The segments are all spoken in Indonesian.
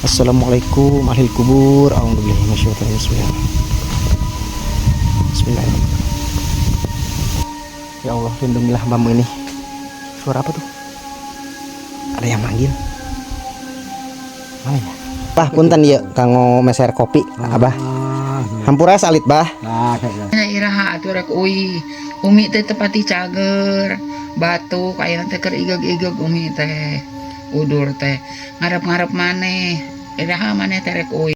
Assalamualaikum ahli kubur. A'udzubillahi minasyaitonir rajim. Bismillahirrahmanirrahim. Ya Allah, lindungilah hambamu ini. Suara apa tuh? Ada yang manggil. Mana ya? Bah, punten ya kanggo meser kopi, Abah. Hampura salit, Bah. Iraha atuh rek umi teh tepati cager batuk aya teh keur igeg-igeg umi teh udur teh ngarep-ngarep maneh iraha maneh teh rek uy.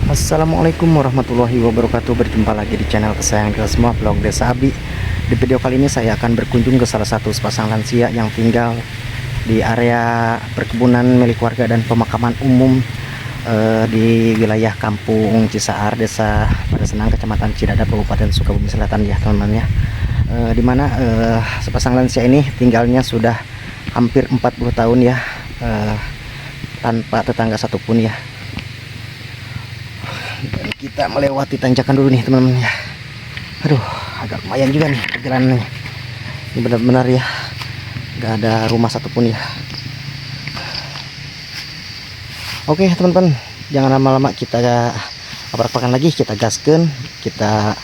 Assalamualaikum warahmatullahi wabarakatuh. Berjumpa lagi di channel kesayangan kita semua, vlog Desa Abi. Di video kali ini saya akan berkunjung ke salah satu sepasang lansia yang tinggal di area perkebunan milik warga dan pemakaman umum di wilayah Kampung Cisaar, Desa Padesenang, Kecamatan Cidadap, Kabupaten Sukabumi Selatan ya teman-teman ya. Dimana sepasang lansia ini tinggalnya sudah hampir 40 tahun ya, tanpa tetangga satupun ya. Dan kita melewati tanjakan dulu nih teman-teman ya. Aduh, agak lumayan juga nih perjalanannya. Ini benar-benar ya, nggak ada rumah satupun ya. Oke teman-teman, jangan lama-lama, kita aprak-aprakan lagi, kita gaskeun, kita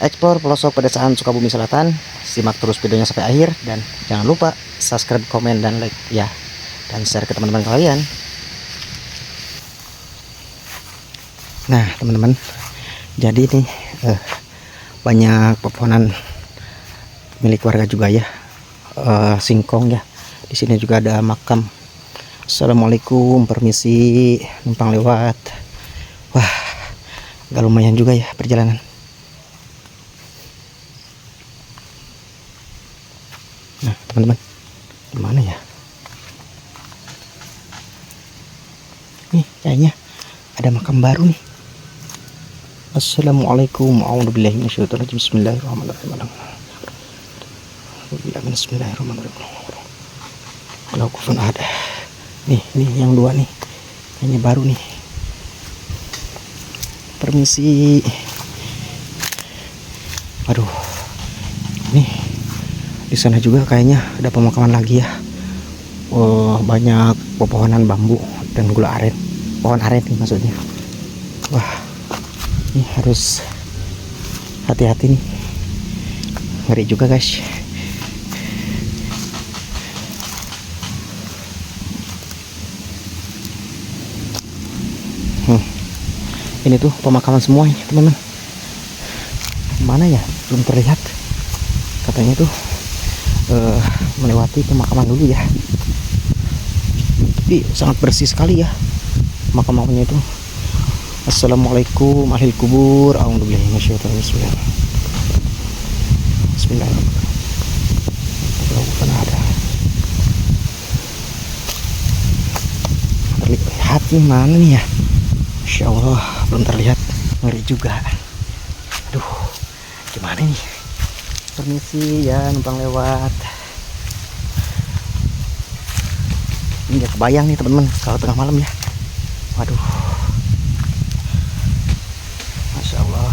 explore pelosok pedesaan Sukabumi Selatan. Simak terus videonya sampai akhir dan jangan lupa subscribe, komen, dan like ya, dan share ke teman-teman kalian. Nah teman-teman, jadi nih banyak pepohonan milik warga juga ya, singkong ya. Di sini juga ada makam. Assalamualaikum, permisi, numpang lewat. Wah, agak lumayan juga ya perjalanan. Nah teman-teman, gimana ya? Nih kayaknya ada makam baru nih. Assalamualaikum, a'udzubillahi minasyaitonir rajim. Bismillahirrahmanirrahim. Bismillahirrahmanirrahim. Kalau kufun ada. Nih yang dua nih. Kayaknya baru nih. Permisi. Aduh. Nih. Di sana juga kayaknya ada pemakaman lagi ya. Oh, banyak pepohonan bambu dan gula aren. Pohon aren nih maksudnya. Wah. Ini harus hati-hati nih, ngeri juga guys. Ini tuh pemakaman semua ini teman-teman. Mana ya, belum terlihat. Katanya tuh melewati pemakaman dulu ya, tapi sangat bersih sekali ya pemakamannya itu. Assalamualaikum ahli kubur. A'udzubillahi minasyaitonir rajim. Bismillahirrahmanirrahim. Ada terlihat nih, mana nih ya? Insya Allah belum terlihat, ngeri juga. Aduh, gimana nih? Permisi ya, numpang lewat. Ini gak kebayang nih teman-teman kalau tengah malam ya. Waduh, Masya Allah,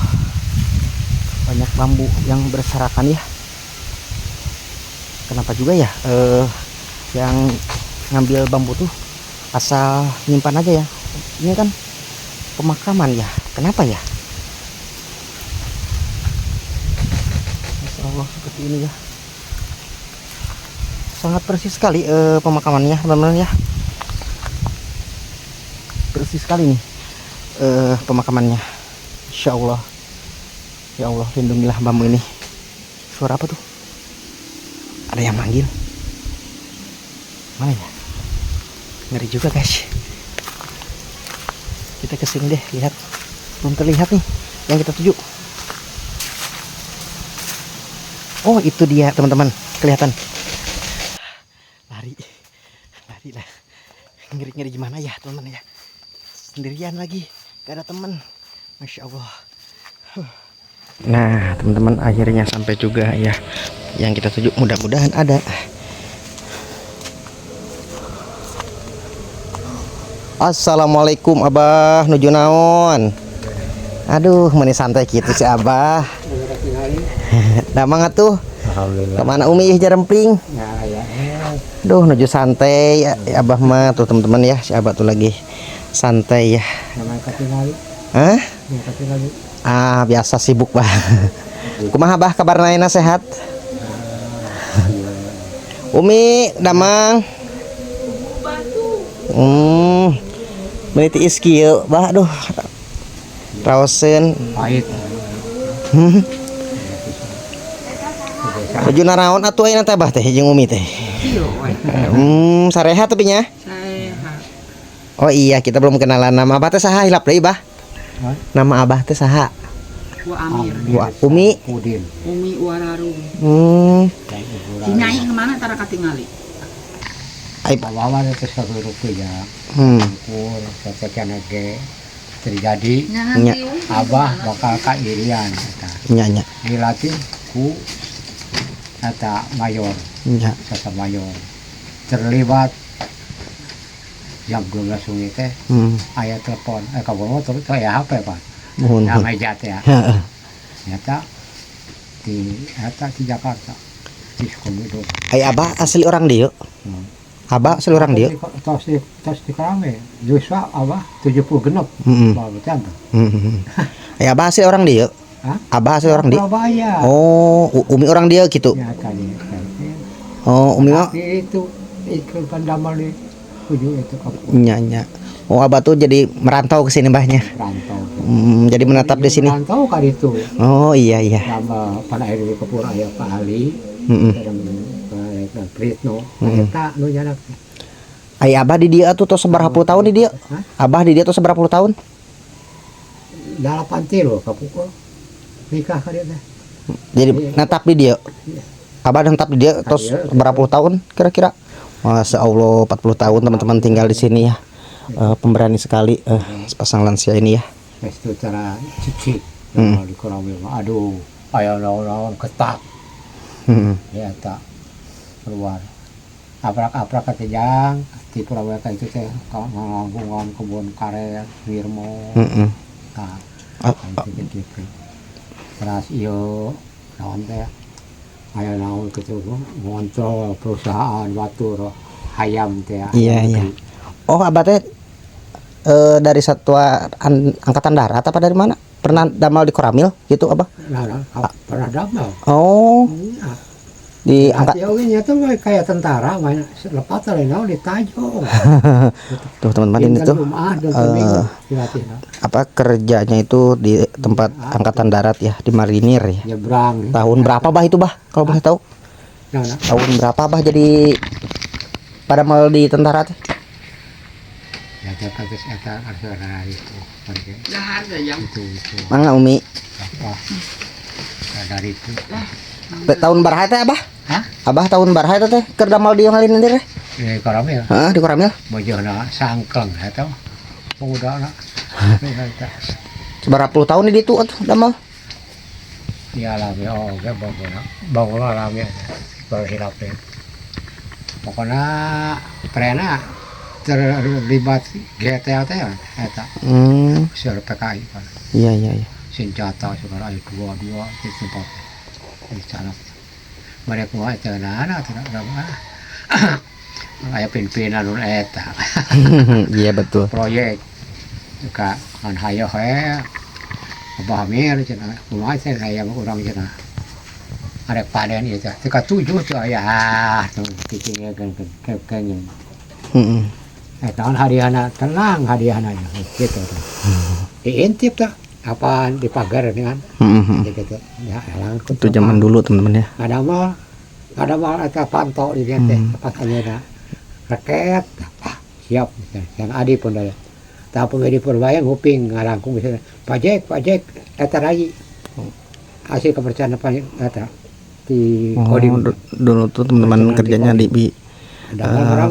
banyak bambu yang berserakan ya. Kenapa juga ya yang ngambil bambu tuh asal nyimpan aja ya? Ini kan pemakaman ya, kenapa ya? Masya Allah, seperti ini ya. Sangat bersih sekali pemakamannya teman-teman ya. Bersih sekali nih pemakamannya. Insya Allah, ya Allah, lindungilah hambamu ini. Suara apa tuh? Ada yang manggil. Mana ya? Ngeri juga guys. Kita kesini deh, lihat. Belum terlihat nih yang kita tuju. Oh, itu dia teman-teman, kelihatan. Lari lah. Ngeri gimana ya teman-teman ya. Sendirian lagi, gak ada teman. Masya Allah. Nah teman-teman, akhirnya sampai juga ya yang kita tuju. Mudah-mudahan ada. Assalamualaikum Abah, nuju naon? Aduh, meni santai gitu sih Abah. Damang atuh. Alhamdulillah. Kemana Umi jarempling? Ya, ya. Duh, nuju santai ya, Abah mah tuh teman-teman ya, si Abah tuh lagi santai ya. Namanya katingali. Hah? Namanya katingali. Ah, biasa sibuk bah. Kumaha Abah kabar naina sehat? Umi, damang. Meniti iski yuk, bah, aduh. Raosen. Pahit. Baju naraon atuh ayeuna teh Abah teh jeung Umi teh. Sareha tapi nya. Sehat. Oh iya, kita belum kenalan. Nama Abah teh saha hilap deui, Bah? Hah? Nama Abah teh saha? Wa Amir. Wah, Umi. Udin. Umi Wararum. Si Dan Nyai kemana tara katingali? Ai bawa itu satu rupiah. Ukur setekan ge terjadi. Nya. Abah bakal ka Irian eta. nya. Dilatih ku eta mayor, Nya. sasa mayor. Terlibat jam 12 sungi teh aya telepon. Kabomo terus aya HP, Pak. Mohon. Nah, meja teh ya. Heeh. Ternyata di Jakarta. Di Komodo. Ai Abah asli orang dieu. Abah asli orang dieu. Tos di Karame. Justru Abah 70 genep. Bawa bercanda. Ai Abah asli orang dieu. Hah? Abah asli orang dieu. Surabaya. Oh, Umi orang dieu gitu. Ya tadi. Oh, Umi mah Itu iklan damal di ujung itu kapur. nya. Oh, Abah tuh jadi merantau ke sini Mbahnya. Rantau. Jadi menetap di sini. Rantau kan itu. Oh, iya. Nama pada air di kapur aya Pak Ali. Heeh. Pak Pritno. Eta nu janak. Ai Abah di dia tuh seberapa puluh tahun di dia? Hah? Abah di dia tuh seberapa puluh tahun? 8 tilo kapukul. Nikah ka dia teh. Jadi netap di dia. Abah netap di dia terus Iya. berapa puluh tahun kira-kira? Masya Allah 40 tahun teman-teman tinggal di sini ya. Pemberani sekali sepasang lansia ini ya. Itu cara cicik. Di Koramil mah aduh, aya naon-naon ketak. Ya tak keluar. Aprak-aprak katejang di Purwaka itu teh nganggungan kebun karet Wirmo. Nah, gitu. Terus iyo naon teh aya naon kitu ngontrol perusahaan batur hayam teh. Iya. Oh, Abah teh dari Satwa Angkatan Darat apa dari mana? Pernah damal di Koramil gitu Abah? Nah, pernah damal. Oh, Iya. di angkat Angkat tuh kayak tentara, main lepas terlalu ditajong. tuh teman-teman ini tuh apa kerjanya itu di tempat Angkatan Darat ya, di marinir ya. Nyebrang. Tahun berapa Bah itu Bah kalau boleh tahu? Nah, Tahun berapa Bah jadi pada mal di tentara teh? ya dapat eta arsaran itu. Dahar jam. Itu Mangga Umi. apa? Dari itu. Tahun baraha teh Abah? Hah? Abah tahun baraha teh keur damal di ngalin nanti teh? Di Koramil. Heeh, di Koramil. Bojona sangkeng eta. Pemudana. Seberapa puluh tahun di ditu atuh damal? Ya alami ge bogona. Bogona alami berhirapnya. Pokoknya prena terlibat GTA teh eta. Seur PKI kan. Iya. Senjata sekarang ada dua di tempat di sana. Mereka mau itu nana atau apa? Ayah pimpinan nun eta. Iya betul. Proyek juga kan hayah Abah Amir cina. Kumai saya orang cina. Ada panen itu. Teka 7 tuh ayah tuh kicingnya kan. Tahun hadiahna tenang hadiahna gitu. Diintip tak apaan di pagar ini kan. Gitu. Ya, Itu zaman dulu teman-teman ya. ada mal eta pantau di dia teh pas ayeuna raket siap yang adi pun daya tapi di Purwaya nguping ngarangkung misalnya pajek eta rai hasil kepercayaan apa eta di kodim Dulu tuh teman-teman kerjanya di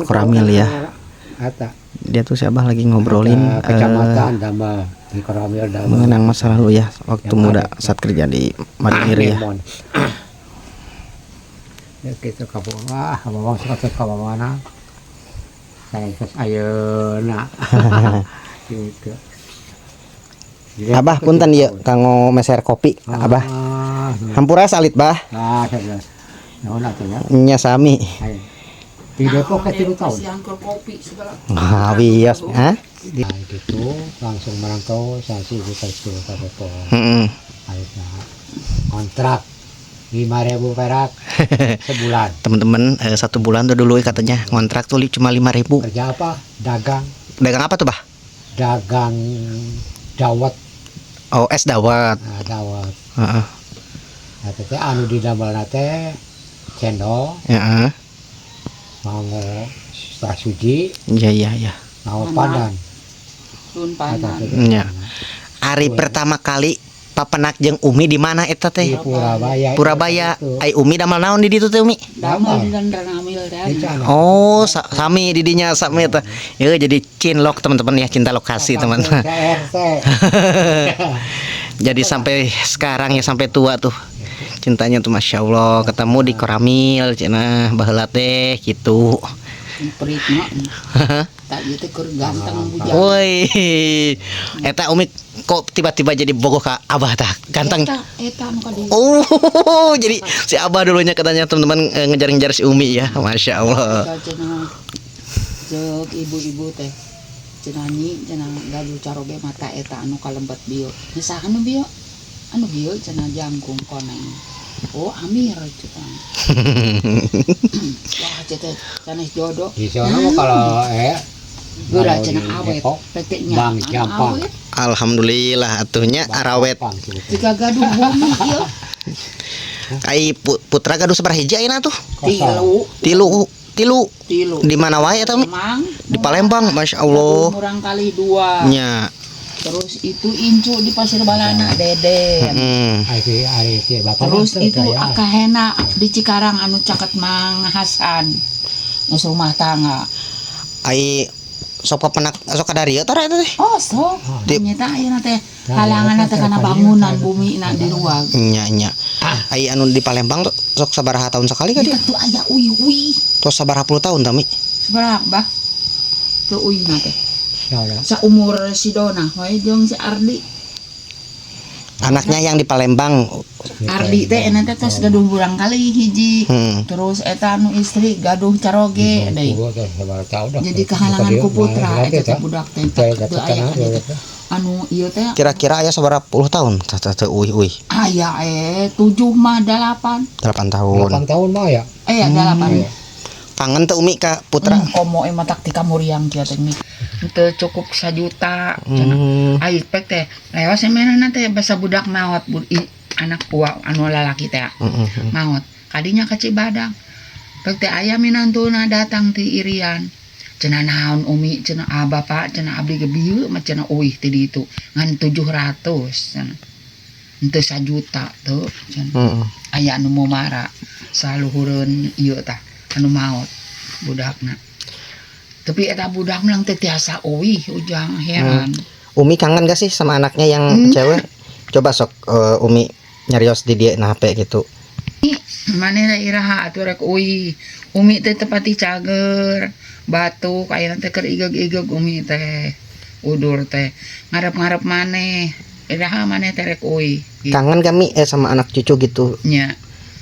Koramil ya. eta Dia tuh si Abah lagi ngobrolin kecamatan Damal di Koramil Damal mengenang masa lalu ya waktu muda saat kerja di marinir ya. Ya gitu kabur bawang suka ke mana saya kes ayeuna gitu. Abah punten ieu kanggo meser kopi Abah. Hampura salit bah. saya naon atuh ya. Nya sami. Ayo. Di Depok ke 3 tahun. Kasihan ke kopi segala. Wios, ha? Nah, gitu langsung merantau saya sih kita suruh ke Depok. Heeh. Akhirnya kontrak 5.000 perak sebulan. Teman-teman, 1 bulan tuh dulu katanya ngontrak tuh cuma 5.000. Kerja apa? Dagang. Dagang apa tuh bah? Dagang dawet. Oh, es dawet. Nah, dawet. Heeh. Nah, teh anu di damel teh cendol, Heeh. mangga suji, Iya. mau pandan. Sun panan. Nya. Hari pertama kali papenak jeung Umi di mana eta Di teh? Purabaya. Purabaya. Itu. Ai Umi damel naon di ditu teh Umi? Damel dan ranamil dan. Di sana. Oh, sami didinya sami eta. Ya jadi cinlok teman-teman ya, cinta lokasi teman. CRT. Jadi sampai sekarang ya sampai tua tuh. Cintanya tuh Masya Allah, ketemu di Koramil cenah baheula teh gitu. Peritna. Tak ieu teh keur ganteng bujang. Woi. Eta Umi kok tiba-tiba jadi bogoh ka Abah tah? Ganteng. Eta anu ka dieu. Oh, jadi si Abah dulunya katanya teman-teman ngejar-ngejar si Umi ya. Masya Allah. Eta cenah jeung ibu-ibu teh. Cenah nyi cenah gaduh caroge mata eta anu kalembat bieu. Bisa anu bieu? Anu bieu cenah jangkung koneng. Oh, Amir cenah. Wah, cenah jodoh. Di sana mah kalau Udah kalau cenah di awet. Depok, Peteknya Bang Jampang. awet. Alhamdulillah atuhnya arawet. Gampang sih. Jika gaduh bumi ieu Ai putra gaduh sabaraha hiji ayeuna tuh? tilu. Tilu. Di mana wae eta Umi? Emang Di Palembang, Masya Allah. Murang kali 2. Nya. Terus itu Incu di Pasir Balana Deden. Ari bapak Terus mah itu kaya. Akahena di Cikarang anu caket Mang Hasan. Nu rumah tangga. Ai sok penak sok kadarieu tara eta teh. Oh, so. Di- Ternyata ayeuna teh halangan teh kana bangunan bumi na di luar. Nya. Ai anu di Palembang tuh sok sabaraha tahun sekali ka dia? Kita tuh aya uy. Tos sabaraha puluh tahun tami? Seberapa, Bah? Tuh uy na teh. Salah. Saumur si Dona, we jeung si Ardi. Anaknya yang di Palembang. Ardi teh enak teh tos gaduh burang kali hiji. Terus eta anu istri gaduh caroge deui. Jadi kehalangan ku putra eta teh budak teh teu aya anu ieu teh Kira-kira aya sabaraha puluh tahun? Tah uy. aya 7 mah 8. 8 tahun. 8 tahun mah ya. Ya 8. Kangen teh Umi ka putra? Komo emang tak tika muriang kieu teh nih. Teu cukup 1 juta cenah. Ai pek teh lewas semenana teh basa budak maot anak tua anu lalaki teh. Maot. Kadinya ka Cibadang. Pek teh aya minantuna datang ti Irian. Cenah naon Umi cenah bapak cenah abdi gebieu mah cenah uih ti ditu ngan 700 cenah. Henteu 1 juta tuh cenah. Aya anu momara saluhureun ieu tah anu maot budakna. Tapi eta budak melang teh tiasa uih ujang heran. Umi kangen gak sih sama anaknya yang cewek? Coba sok Umi nyarios di dia na HP gitu. Manehna iraha atuh rek uih. Umi teh tepati cager, batuk ayeuna teh keur igeg-igeg Umi teh. Udur teh ngarep-ngarep maneh. Iraha maneh teh rek uih. Kangen kami sama anak cucu gitu. Nya.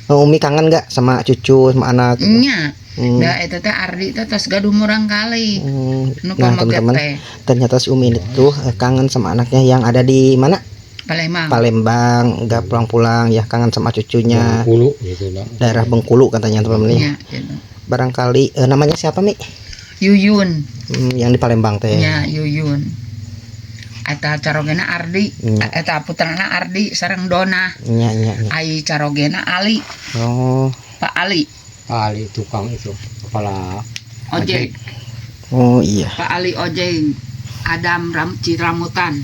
Umi kangen gak sama cucu sama anak? Nya. Da eta teh Ardi teh tos gaduh murang kali. Nu Nah pameget teman-teman, teh ternyata si Umi itu kangen sama anaknya yang ada di mana? Palembang. Palembang, nggak pulang-pulang ya, kangen sama cucunya. Bengkulu gitu lah. Daerah Bengkulu katanya teman-teman ya. Nya, gitu. Barangkali namanya siapa Mi? Yuyun. Yang di Palembang teh. Nya Yuyun. Eta carogena Ardi, Nya. eta putrana Ardi sareng Dona. Nya. Ai carogena Ali, Oh. Pak Ali. Ali tukang itu kepala Ojek. Oh iya. Pak Ali Ojek. Adam Ciramutan.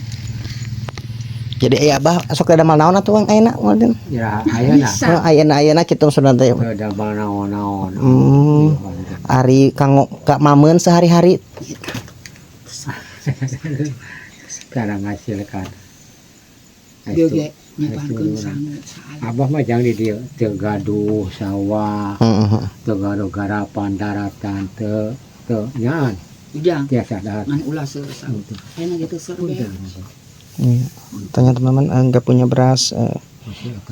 Jadi Abah sok ada mal naon atuh Bang ayeuna moden. ya ayeuna Bisa. Ayeuna kitu sudah teh. ada naon-naon. Ari kanggo gak mameun sehari-hari. Sekarang ngasilkan. Dia ge nyepankeun sangu saali. Abah mah jangan di dia teu gaduh sawah, teu gaduh garapan daratan teu nyan Ujang. tiasa dahat. Ngan ulah seueur. Ayeuna gitu serbe. Tanya teman-teman nggak punya beras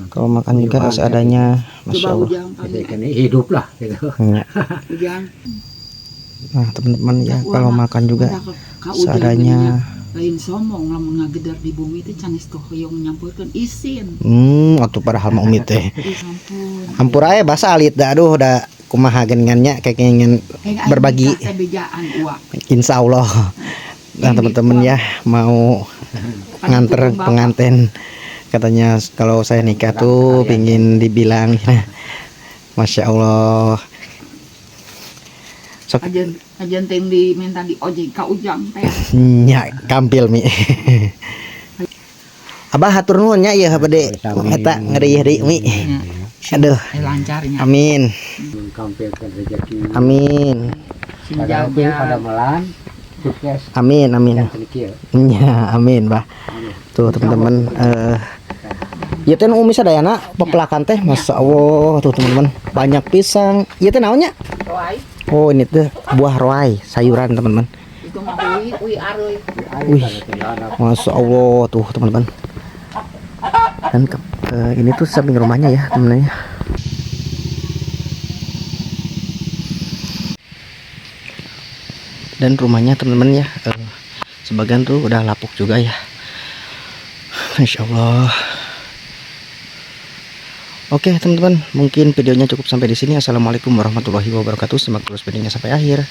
Kalau makan juga seadanya, masya Coba Allah. ujang Jadi pamit. kan hidup lah gitu. Ya. Ujang. Nah teman-teman ya, Ulah kalau mah, makan juga udah ka ujang seadanya. lain somong lamun ngagedar di bumi teh canis tuh hoyong nyampurkeun isin. Atuh padahal mah umi teh. Ih sampun. Hampur aja bahasa alit dah, aduh udah kumaha gengannya kayak ingin berbagi. Teh bejaan uak. Insya Allah. Nah teman-teman ya, mau nganter pengantin, katanya kalau saya nikah tuh pingin dibilang Masya Allah. Sok Ajen teh diminta di ojek ka ujang teh. nya kampil mi. Abah hatur nuhun nya ieu bade eta ngeureuyeuh mi. Aduh, Lancarnya. amin. Mengkampilkan rezeki. Amin. Pada uping, pada melan, sukses. Amin amin. Dan sedikit. Ya, amin, Bah. Tuh teman-teman, ieu teh umi sadayana pepelakan teh, Masya Allah, tuh teman-teman, banyak pisang. Ieu teh naonnya? Roai, Oh, ini tuh buah roai, sayuran teman-teman. itu mah ui areuy. Wih, Masya Allah, tuh teman-teman. Dan ini tuh samping rumahnya ya, teman-teman. Dan rumahnya teman-teman ya, sebagian tuh udah lapuk juga ya. Masya Allah. Oke teman-teman, mungkin videonya cukup sampai di sini. Assalamualaikum warahmatullahi wabarakatuh. Simak terus videonya sampai akhir.